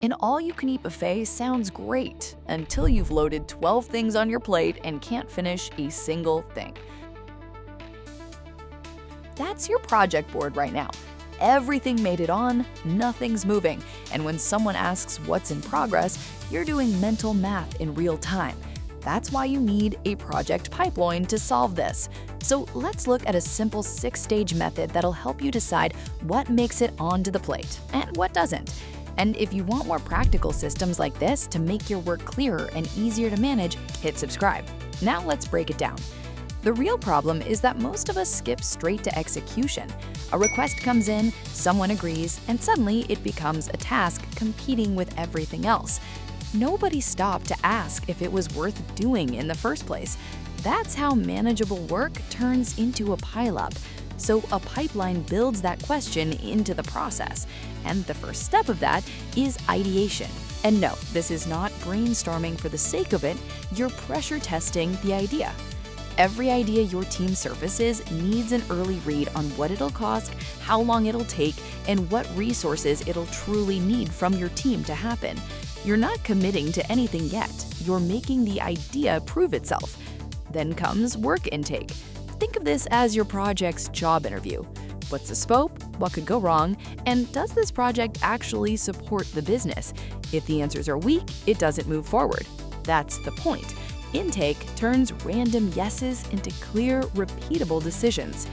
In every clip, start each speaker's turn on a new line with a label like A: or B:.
A: An all-you-can-eat buffet sounds great until you've loaded 12 things on your plate and can't finish a single thing. That's your project board right now. Everything made it on, nothing's moving, and when someone asks what's in progress, you're doing mental math in real time. That's why you need a project pipeline to solve this. So let's look at a simple 6-stage method that'll help you decide what makes it onto the plate and what doesn't. And if you want more practical systems like this to make your work clearer and easier to manage, hit subscribe. Now let's break it down. The real problem is that most of us skip straight to execution. A request comes in, someone agrees, and suddenly it becomes a task competing with everything else. Nobody stopped to ask if it was worth doing in the first place. That's how manageable work turns into a pileup. So a pipeline builds that question into the process. And the first step of that is ideation. And no, this is not brainstorming for the sake of it, you're pressure testing the idea. Every idea your team surfaces needs an early read on what it'll cost, how long it'll take, and what resources it'll truly need from your team to happen. You're not committing to anything yet, you're making the idea prove itself. Then comes work intake. Think of this as your project's job interview. What's the scope? What could go wrong? And does this project actually support the business? If the answers are weak, it doesn't move forward. That's the point. Intake turns random yeses into clear, repeatable decisions.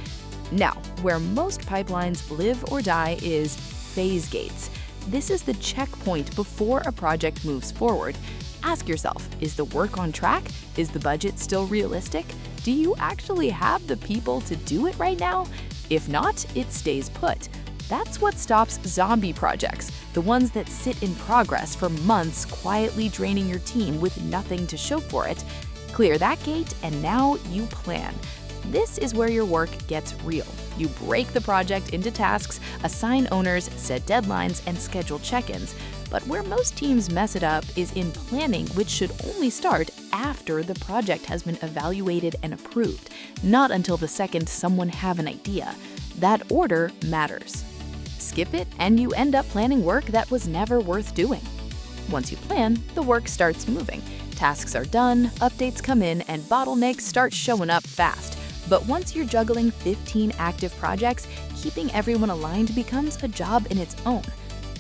A: Now, where most pipelines live or die is phase gates. This is the checkpoint before a project moves forward. Ask yourself, is the work on track? Is the budget still realistic? Do you actually have the people to do it right now? If not, it stays put. That's what stops zombie projects, the ones that sit in progress for months, quietly draining your team with nothing to show for it. Clear that gate, and now you plan. This is where your work gets real. You break the project into tasks, assign owners, set deadlines, and schedule check-ins. But where most teams mess it up is in planning, which should only start after the project has been evaluated and approved, not until the second someone have an idea. That order matters. Skip it, and you end up planning work that was never worth doing. Once you plan, the work starts moving. Tasks are done, updates come in, and bottlenecks start showing up fast. But once you're juggling 15 active projects, keeping everyone aligned becomes a job in its own.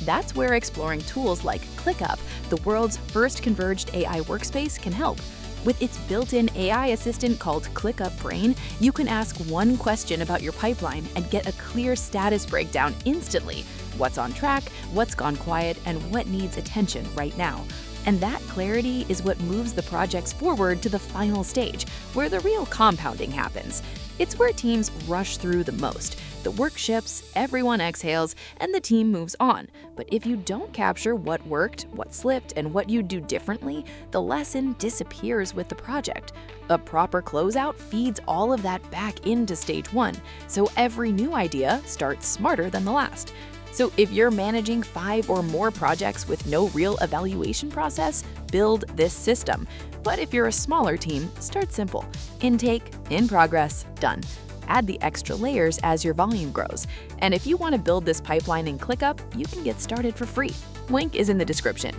A: That's where exploring tools like ClickUp, the world's first converged AI workspace, can help. With its built-in AI assistant called ClickUp Brain, you can ask one question about your pipeline and get a clear status breakdown instantly. What's on track, what's gone quiet, and what needs attention right now. And that clarity is what moves the projects forward to the final stage, where the real compounding happens. It's where teams rush through the most. The work ships, everyone exhales, and the team moves on. But if you don't capture what worked, what slipped, and what you do differently, the lesson disappears with the project. A proper closeout feeds all of that back into stage 1, so every new idea starts smarter than the last. So if you're managing 5 or more projects with no real evaluation process, build this system. But if you're a smaller team, start simple. Intake, in progress, done. Add the extra layers as your volume grows. And if you want to build this pipeline in ClickUp, you can get started for free. Link is in the description.